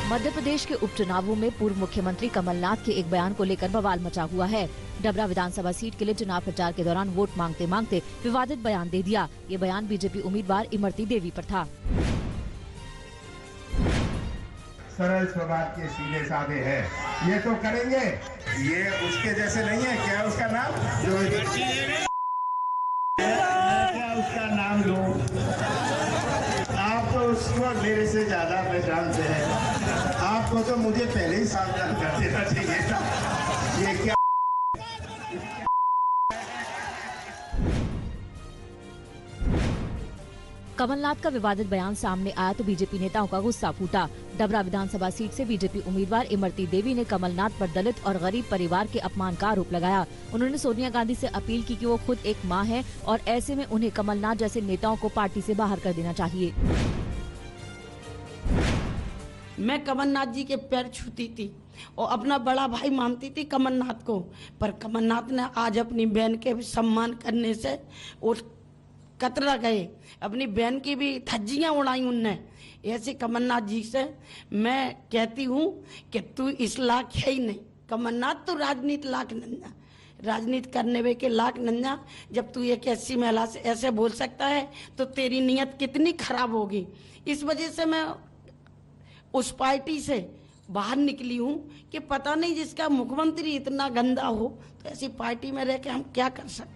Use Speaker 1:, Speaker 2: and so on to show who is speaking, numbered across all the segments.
Speaker 1: मध्य प्रदेश के उपचुनावों में पूर्व मुख्यमंत्री कमलनाथ के एक बयान को लेकर बवाल मचा हुआ है। डबरा विधानसभा सीट के लिए चुनाव प्रचार के दौरान वोट मांगते मांगते विवादित बयान दे दिया। ये बयान बीजेपी उम्मीदवार इमरती देवी पर था।
Speaker 2: सरल स्वभाव के सीधे साधे हैं, ये तो करेंगे। ये उसके जैसे नहीं है क्या? उसका नाम क्या उसका नाम लो, आप तो उसको मेरे से ज्यादा पहचानते हैं। आपको तो मुझे पहले ही सावधान कर देना चाहिए था। ये क्या
Speaker 1: कमलनाथ का विवादित बयान सामने आया तो बीजेपी नेताओं का गुस्सा फूटा। डबरा विधानसभा सीट से बीजेपी उम्मीदवार इमरती देवी ने कमलनाथ पर दलित और गरीब परिवार के अपमान का आरोप लगाया। उन्होंने सोनिया गांधी से अपील की कि वो खुद एक मां है और ऐसे में उन्हें कमलनाथ जैसे नेताओं को पार्टी से बाहर कर देना चाहिए।
Speaker 3: मैं कमलनाथ जी के पैर छूती थी और अपना बड़ा भाई मानती थी कमलनाथ को, पर कमलनाथ ने आज अपनी बहन के सम्मान करने से और कतरा गए। अपनी बहन की भी धज्जियां उड़ाई उनने। ऐसे कमलनाथ जी से मैं कहती हूँ कि तू इस लाख है ही नहीं। कमलनाथ तो राजनीति लाख नंजा, राजनीति करने वे के लाख नंजा। जब तू एक ऐसी महिला से ऐसे बोल सकता है तो तेरी नीयत कितनी खराब होगी। इस वजह से मैं उस पार्टी से बाहर निकली हूँ कि पता नहीं जिसका मुख्यमंत्री इतना गंदा हो तो ऐसी पार्टी में रह के हम क्या कर सकते।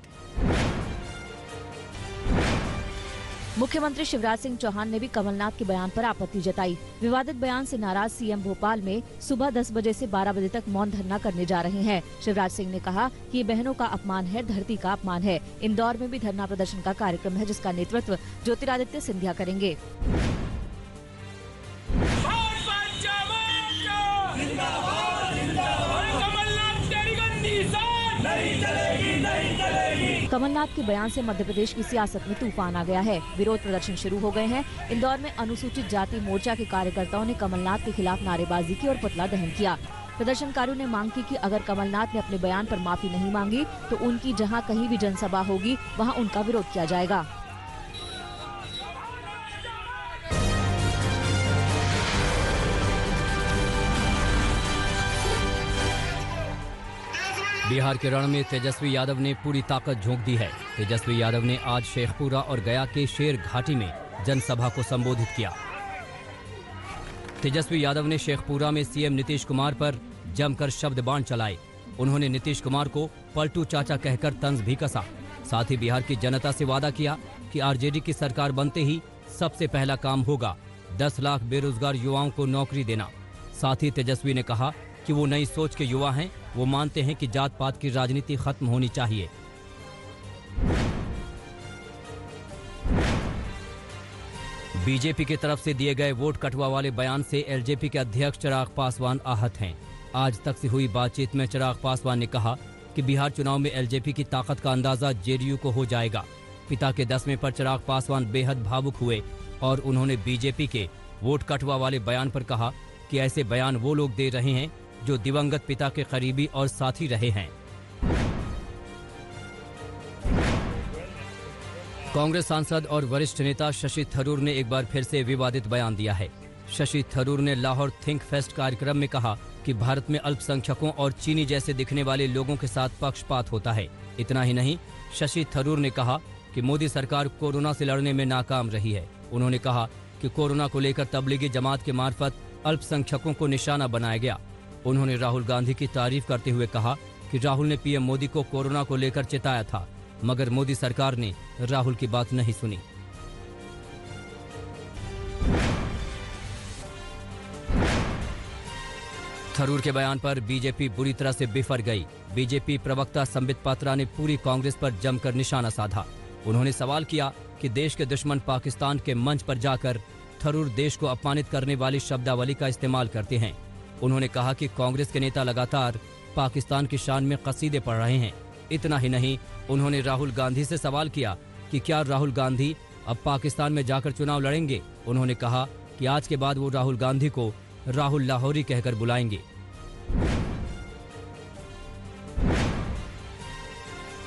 Speaker 1: मुख्यमंत्री शिवराज सिंह चौहान ने भी कमलनाथ के बयान पर आपत्ति जताई। विवादित बयान से नाराज सीएम भोपाल में सुबह 10 बजे से 12 बजे तक मौन धरना करने जा रहे हैं। शिवराज सिंह ने कहा कि ये बहनों का अपमान है, धरती का अपमान है। इंदौर में भी धरना प्रदर्शन का कार्यक्रम है जिसका नेतृत्व ज्योतिरादित्य सिंधिया करेंगे। कमलनाथ के बयान से मध्य प्रदेश की सियासत में तूफान आ गया है। विरोध प्रदर्शन शुरू हो गए हैं। इंदौर में अनुसूचित जाति मोर्चा के कार्यकर्ताओं ने कमलनाथ के खिलाफ नारेबाजी की और पुतला दहन किया। प्रदर्शनकारियों ने मांग की कि अगर कमलनाथ ने अपने बयान पर माफी नहीं मांगी तो उनकी जहां कहीं भी जनसभा होगी वहां उनका विरोध किया जाएगा।
Speaker 4: बिहार के रण में तेजस्वी यादव ने पूरी ताकत झोंक दी है। तेजस्वी यादव ने आज शेखपुरा और गया के शेर घाटी में जनसभा को संबोधित किया। तेजस्वी यादव ने शेखपुरा में सीएम नीतीश कुमार पर जमकर शब्द बाण चलाए। उन्होंने नीतीश कुमार को पलटू चाचा कहकर तंज भी कसा। साथ ही बिहार की जनता से वादा किया कि आरजेडी की सरकार बनते ही सबसे पहला काम होगा 10 लाख बेरोजगार युवाओं को नौकरी देना। साथ ही तेजस्वी ने कहा कि वो नई सोच के युवा हैं। वो मानते हैं कि जात पात की राजनीति खत्म होनी चाहिए। बीजेपी की तरफ से दिए गए वोट कटवा वाले बयान से एलजेपी के अध्यक्ष चिराग पासवान आहत हैं। आज तक से हुई बातचीत में चिराग पासवान ने कहा कि बिहार चुनाव में एलजेपी की ताकत का अंदाजा जेडीयू को हो जाएगा। पिता के दसवें पर चिराग पासवान बेहद भावुक हुए और उन्होंने बीजेपी के वोट कटवा वाले बयान पर कहा कि ऐसे बयान वो लोग दे रहे हैं जो दिवंगत पिता के करीबी और साथी रहे हैं। कांग्रेस सांसद और वरिष्ठ नेता शशि थरूर ने एक बार फिर से विवादित बयान दिया है। शशि थरूर ने लाहौर थिंक फेस्ट कार्यक्रम में कहा कि भारत में अल्पसंख्यकों और चीनी जैसे दिखने वाले लोगों के साथ पक्षपात होता है। इतना ही नहीं, शशि थरूर ने कहा कि मोदी सरकार कोरोना से लड़ने में नाकाम रही है। उन्होंने कहा कि कोरोना को लेकर तबलीगी जमात के मार्फत अल्पसंख्यकों को निशाना बनाया गया। उन्होंने राहुल गांधी की तारीफ करते हुए कहा कि राहुल ने पीएम मोदी को कोरोना को लेकर चिताया था, मगर मोदी सरकार ने राहुल की बात नहीं सुनी। थरूर के बयान पर बीजेपी बुरी तरह से बिफर गई। बीजेपी प्रवक्ता संबित पात्रा ने पूरी कांग्रेस पर जमकर निशाना साधा। उन्होंने सवाल किया कि देश के दुश्मन पाकिस्तान के मंच पर जाकर थरूर देश को अपमानित करने वाली शब्दावली का इस्तेमाल करते हैं। उन्होंने कहा कि कांग्रेस के नेता लगातार पाकिस्तान की शान में कसीदे पढ़ रहे हैं। इतना ही नहीं, उन्होंने राहुल गांधी से सवाल किया कि क्या राहुल गांधी अब पाकिस्तान में जाकर चुनाव लड़ेंगे। उन्होंने कहा कि आज के बाद वो राहुल गांधी को राहुल लाहौरी कहकर बुलाएंगे।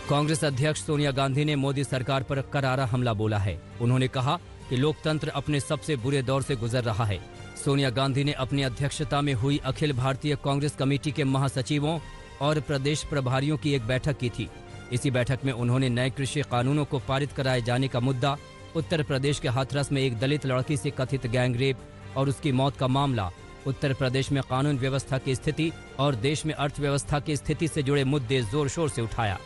Speaker 4: कांग्रेस अध्यक्ष सोनिया गांधी ने मोदी सरकार पर करारा हमला बोला है। उन्होंने कहा कि लोकतंत्र अपने सबसे बुरे दौर से गुजर रहा है। सोनिया गांधी ने अपनी अध्यक्षता में हुई अखिल भारतीय कांग्रेस कमेटी के महासचिवों और प्रदेश प्रभारियों की एक बैठक की थी। इसी बैठक में उन्होंने नए कृषि कानूनों को पारित कराए जाने का मुद्दा, उत्तर प्रदेश के हाथरस में एक दलित लड़की से कथित गैंगरेप और उसकी मौत का मामला, उत्तर प्रदेश में कानून व्यवस्था की स्थिति और देश में अर्थव्यवस्था की स्थिति से जुड़े मुद्दे जोर शोर से उठाया।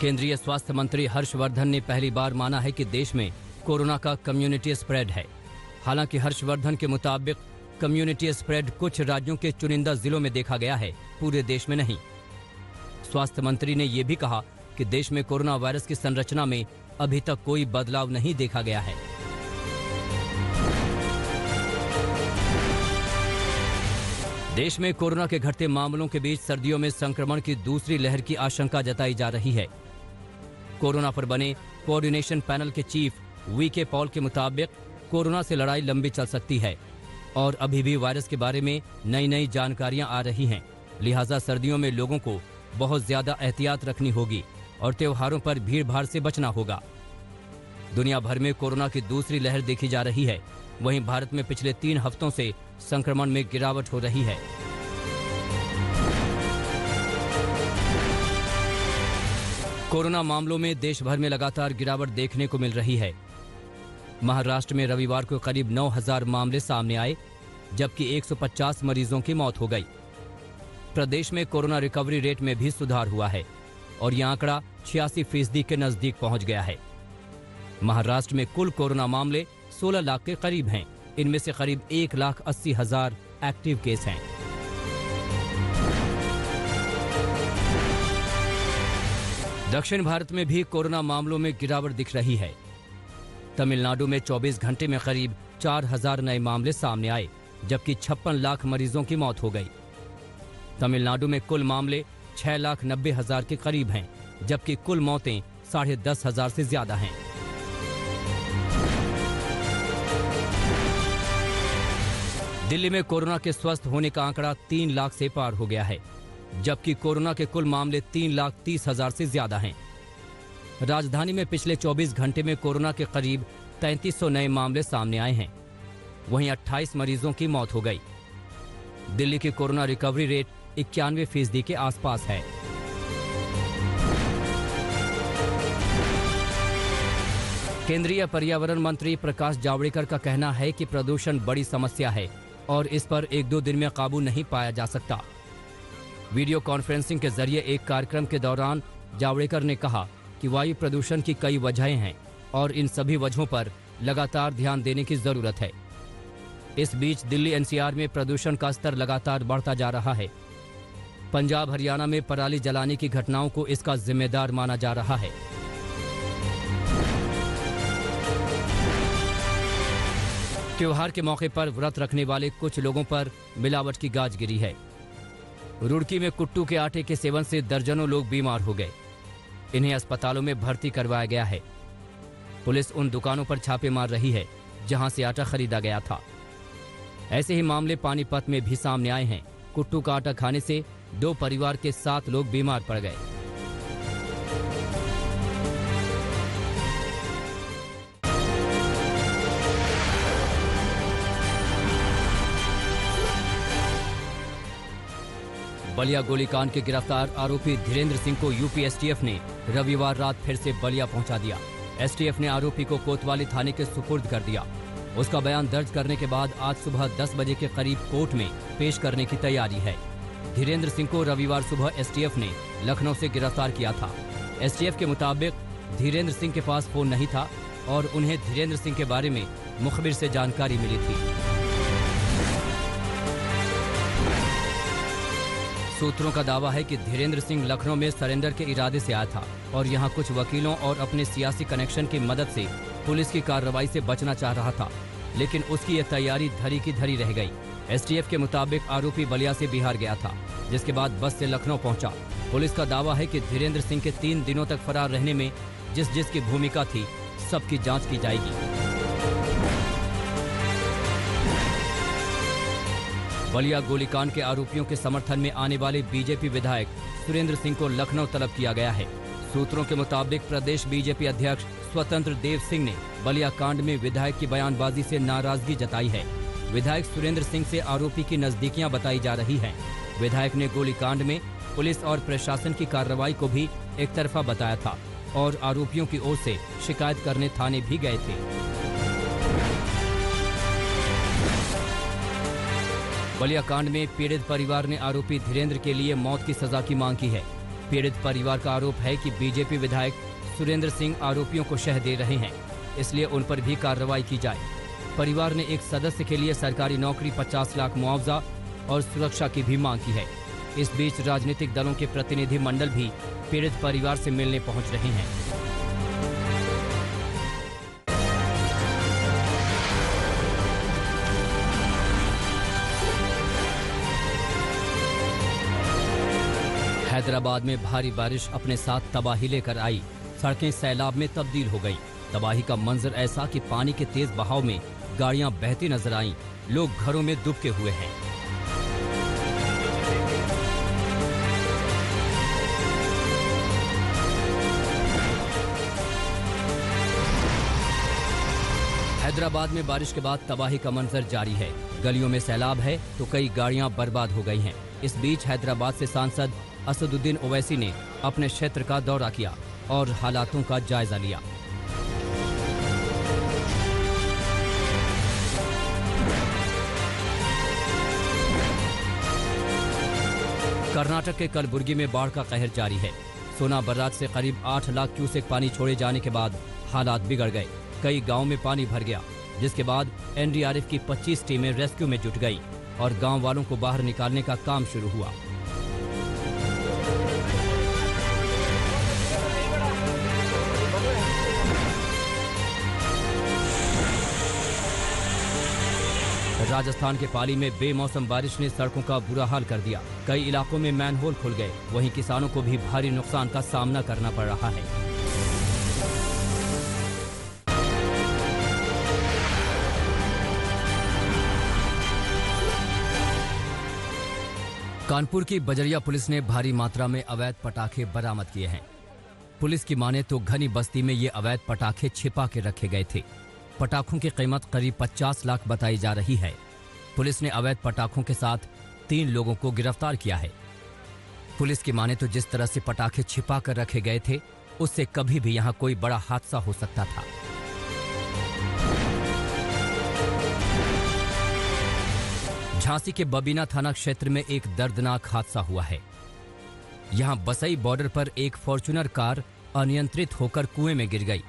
Speaker 4: केंद्रीय स्वास्थ्य मंत्री हर्षवर्धन ने पहली बार माना है कि देश में कोरोना का कम्युनिटी स्प्रेड है। हालांकि हर्षवर्धन के मुताबिक कम्युनिटी स्प्रेड कुछ राज्यों के चुनिंदा जिलों में देखा गया है, पूरे देश में नहीं। स्वास्थ्य मंत्री ने यह भी कहा कि देश में कोरोना वायरस की संरचना में अभी तक कोई बदलाव नहीं देखा गया है। देश में कोरोना के घटते मामलों के बीच सर्दियों में संक्रमण की दूसरी लहर की आशंका जताई जा रही है। कोरोना पर बने कोऑर्डिनेशन पैनल के चीफ वीके पॉल के मुताबिक कोरोना से लड़ाई लंबी चल सकती है और अभी भी वायरस के बारे में नई नई जानकारियां आ रही हैं। लिहाजा सर्दियों में लोगों को बहुत ज्यादा एहतियात रखनी होगी और त्योहारों पर भीड़ भाड़ से बचना होगा। दुनिया भर में कोरोना की दूसरी लहर देखी जा रही है। वहीं भारत में पिछले 3 हफ्तों से संक्रमण में गिरावट हो रही है। कोरोना मामलों में देश भर में लगातार गिरावट देखने को मिल रही है। महाराष्ट्र में रविवार को करीब 9,000 मामले सामने आए, जबकि 150 मरीजों की मौत हो गई। प्रदेश में कोरोना रिकवरी रेट में भी सुधार हुआ है और यह आंकड़ा 86% के नजदीक पहुंच गया है। महाराष्ट्र में कुल कोरोना मामले 16 लाख के करीब हैं। इनमें से करीब 1,80,000 एक्टिव केस हैं। दक्षिण भारत में भी कोरोना मामलों में गिरावट दिख रही है। तमिलनाडु में 24 घंटे में करीब 4,000 नए मामले सामने आए, जबकि 56 लाख मरीजों की मौत हो गई। तमिलनाडु में कुल मामले 6,90,000 के करीब हैं, जबकि कुल मौतें 10,500 से ज्यादा हैं। दिल्ली में कोरोना के स्वस्थ होने का आंकड़ा 3 लाख से पार हो गया है, जबकि कोरोना के कुल मामले 3,30,000 से ज्यादा हैं। राजधानी में पिछले 24 घंटे में कोरोना के करीब 3,300 नए मामले सामने आए हैं। वहीं 28 मरीजों की मौत हो गई। दिल्ली की कोरोना रिकवरी रेट 91% के आसपास है। केंद्रीय पर्यावरण मंत्री प्रकाश जावड़ेकर का कहना है कि प्रदूषण बड़ी समस्या है और इस पर 1-2 दिन में काबू नहीं पाया जा सकता। वीडियो कॉन्फ्रेंसिंग के जरिए एक कार्यक्रम के दौरान जावड़ेकर ने कहा कि वायु प्रदूषण की कई वजहें हैं और इन सभी वजहों पर लगातार ध्यान देने की जरूरत है। इस बीच दिल्ली एनसीआर में प्रदूषण का स्तर लगातार बढ़ता जा रहा है। पंजाब हरियाणा में पराली जलाने की घटनाओं को इसका जिम्मेदार माना जा रहा है। त्योहार के मौके पर व्रत रखने वाले कुछ लोगों पर मिलावट की गाज गिरी है। रुड़की में कुट्टू के आटे के सेवन से दर्जनों लोग बीमार हो गए। इन्हें अस्पतालों में भर्ती करवाया गया है। पुलिस उन दुकानों पर छापे मार रही है जहां से आटा खरीदा गया था। ऐसे ही मामले पानीपत में भी सामने आए हैं। कुट्टू का आटा खाने से 2 परिवार के 7 लोग बीमार पड़ गए। बलिया गोलीकांड के गिरफ्तार आरोपी धीरेन्द्र सिंह को यूपी एसटीएफ ने रविवार रात फिर से बलिया पहुंचा दिया। एसटीएफ ने आरोपी को कोतवाली थाने के सुपुर्द कर दिया। उसका बयान दर्ज करने के बाद आज सुबह 10 बजे के करीब कोर्ट में पेश करने की तैयारी है। धीरेन्द्र सिंह को रविवार सुबह एसटीएफ ने लखनऊ से गिरफ्तार किया था। एसटीएफ के मुताबिक धीरेन्द्र सिंह के पास फोन नहीं था और उन्हें धीरेन्द्र सिंह के बारे में मुखबिर से जानकारी मिली थी। सूत्रों का दावा है कि धीरेन्द्र सिंह लखनऊ में सरेंडर के इरादे से आया था और यहां कुछ वकीलों और अपने सियासी कनेक्शन की मदद से पुलिस की कार्रवाई से बचना चाह रहा था, लेकिन उसकी यह तैयारी धरी की धरी रह गई। एसटीएफ के मुताबिक आरोपी बलिया से बिहार गया था, जिसके बाद बस से लखनऊ पहुंचा। पुलिस का दावा है कि धीरेन्द्र सिंह के 3 दिनों तक फरार रहने में जिसकी भूमिका थी, सबकी जांच की जाएगी। बलिया गोलीकांड के आरोपियों के समर्थन में आने वाले बीजेपी विधायक सुरेंद्र सिंह को लखनऊ तलब किया गया है। सूत्रों के मुताबिक प्रदेश बीजेपी अध्यक्ष स्वतंत्र देव सिंह ने बलिया कांड में विधायक की बयानबाजी से नाराजगी जताई है। विधायक सुरेंद्र सिंह से आरोपी की नजदीकियां बताई जा रही हैं। विधायक ने गोलीकांड में पुलिस और प्रशासन की कार्रवाई को भी एक तरफा बताया था और आरोपियों की ओर से शिकायत करने थाने भी गए थे। बलिया कांड में पीड़ित परिवार ने आरोपी धीरेन्द्र के लिए मौत की सजा की मांग की है। पीड़ित परिवार का आरोप है कि बीजेपी विधायक सुरेंद्र सिंह आरोपियों को शह दे रहे हैं, इसलिए उन पर भी कार्रवाई की जाए। परिवार ने एक सदस्य के लिए सरकारी नौकरी, 50 लाख मुआवजा और सुरक्षा की भी मांग की है। इस बीच राजनीतिक दलों के प्रतिनिधि मंडल भी पीड़ित परिवार से मिलने पहुंच रहे हैं। हैदराबाद में भारी बारिश अपने साथ तबाही लेकर आई। सड़कें सैलाब में तब्दील हो गई। तबाही का मंजर ऐसा कि पानी के तेज बहाव में गाड़ियां बहती नजर आईं। लोग घरों में दुबके हुए हैं। हैदराबाद में बारिश के बाद तबाही का मंजर जारी है। गलियों में सैलाब है तो कई गाड़ियां बर्बाद हो गई हैं। इस बीच हैदराबाद से सांसद असदुद्दीन ओवैसी ने अपने क्षेत्र का दौरा किया और हालातों का जायजा लिया। कर्नाटक के कलबुर्गी में बाढ़ का कहर जारी है। सोना बराज से करीब 8 लाख क्यूसेक पानी छोड़े जाने के बाद हालात बिगड़ गए। कई गांव में पानी भर गया, जिसके बाद एनडीआरएफ की 25 टीमें रेस्क्यू में जुट गई और गांव वालों को बाहर निकालने का काम शुरू हुआ। राजस्थान के पाली में बेमौसम बारिश ने सड़कों का बुरा हाल कर दिया। कई इलाकों में मैनहोल खुल गए। वहीं किसानों को भी भारी नुकसान का सामना करना पड़ रहा है। कानपुर की बजरिया पुलिस ने भारी मात्रा में अवैध पटाखे बरामद किए हैं। पुलिस की माने तो घनी बस्ती में ये अवैध पटाखे छिपा के रखे गए थे। पटाखों की कीमत करीब 50 लाख बताई जा रही है। पुलिस ने अवैध पटाखों के साथ 3 लोगों को गिरफ्तार किया है। पुलिस की माने तो जिस तरह से पटाखे छिपा कर रखे गए थे, उससे कभी भी यहाँ कोई बड़ा हादसा हो सकता था। झांसी के बबीना थाना क्षेत्र में एक दर्दनाक हादसा हुआ है। यहां बसई बॉर्डर पर एक फॉर्च्यूनर कार अनियंत्रित होकर कुएं में गिर गई।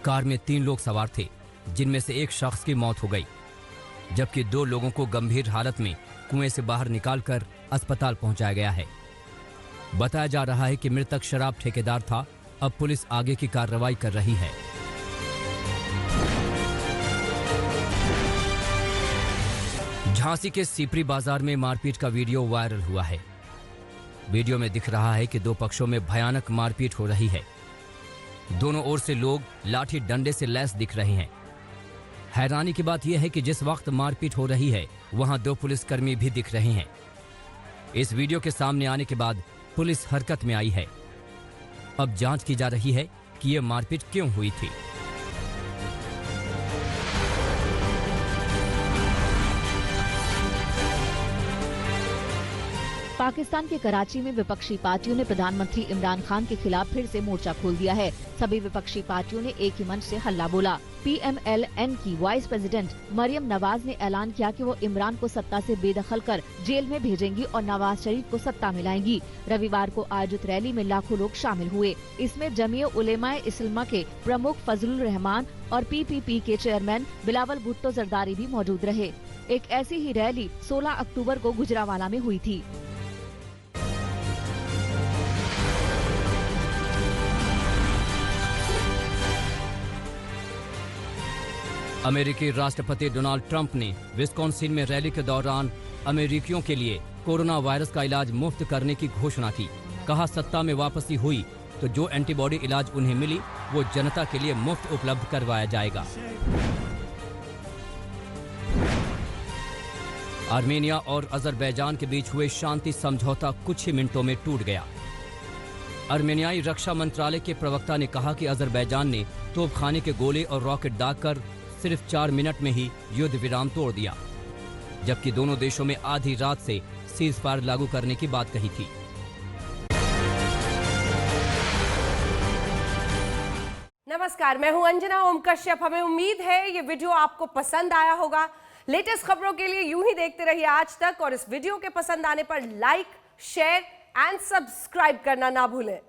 Speaker 4: कार में 3 लोग सवार थे, जिनमें से एक शख्स की मौत हो गई, जबकि 2 लोगों को गंभीर हालत में कुएं से बाहर निकालकर अस्पताल पहुंचाया गया है। बताया जा रहा है कि मृतक शराब ठेकेदार था। अब पुलिस आगे की कार्रवाई कर रही है। झांसी के सीपरी बाजार में मारपीट का वीडियो वायरल हुआ है। वीडियो में दिख रहा है कि 2 पक्षों में भयानक मारपीट हो रही है। दोनों ओर से लोग लाठी डंडे से लैस दिख रहे हैं। हैरानी की बात यह है कि जिस वक्त मारपीट हो रही है, वहां 2 पुलिसकर्मी भी दिख रहे हैं। इस वीडियो के सामने आने के बाद पुलिस हरकत में आई है। अब जांच की जा रही है कि यह मारपीट क्यों हुई थी।
Speaker 1: पाकिस्तान के कराची में विपक्षी पार्टियों ने प्रधानमंत्री इमरान खान के खिलाफ फिर से मोर्चा खोल दिया है। सभी विपक्षी पार्टियों ने एक ही मंच से हल्ला बोला। PMLN की वाइस प्रेसिडेंट मरियम नवाज ने ऐलान किया कि वो इमरान को सत्ता से बेदखल कर जेल में भेजेंगी और नवाज शरीफ को सत्ता में लाएंगी। रविवार को आयोजित रैली में लाखों लोग शामिल हुए। इसमें जमीयत उलेमाए इस्लाम के प्रमुख फजलुर रहमान और PPP के चेयरमैन बिलावल भुट्टो जरदारी भी मौजूद रहे। एक ऐसी ही रैली 16 अक्टूबर को गुजरावाला में हुई थी।
Speaker 4: अमेरिकी राष्ट्रपति डोनाल्ड ट्रंप ने विस्कॉन्सिन में रैली के दौरान अमेरिकियों के लिए कोरोना वायरस का इलाज मुफ्त करने की घोषणा की। कहा, सत्ता में वापसी हुई तो जो एंटीबॉडी इलाज उन्हें मिली वो जनता के लिए मुफ्त उपलब्ध करवाया जाएगा। आर्मेनिया और अजरबैजान के बीच हुए शांति समझौता कुछ ही मिनटों में टूट गया। आर्मेनियाई रक्षा मंत्रालय के प्रवक्ता ने कहा कि अजरबैजान ने तोपखाने के गोले और रॉकेट दागकर सिर्फ 4 मिनट में ही युद्ध विराम तोड़ दिया, जबकि दोनों देशों में आधी रात से सीज फायर लागू करने की बात कही थी।
Speaker 5: नमस्कार, मैं हूं अंजना ओम कश्यप। हमें उम्मीद है ये वीडियो आपको पसंद आया होगा। लेटेस्ट खबरों के लिए यूं ही देखते रहिए आज तक, और इस वीडियो के पसंद आने पर लाइक, शेयर एंड सब्सक्राइब करना ना भूलें।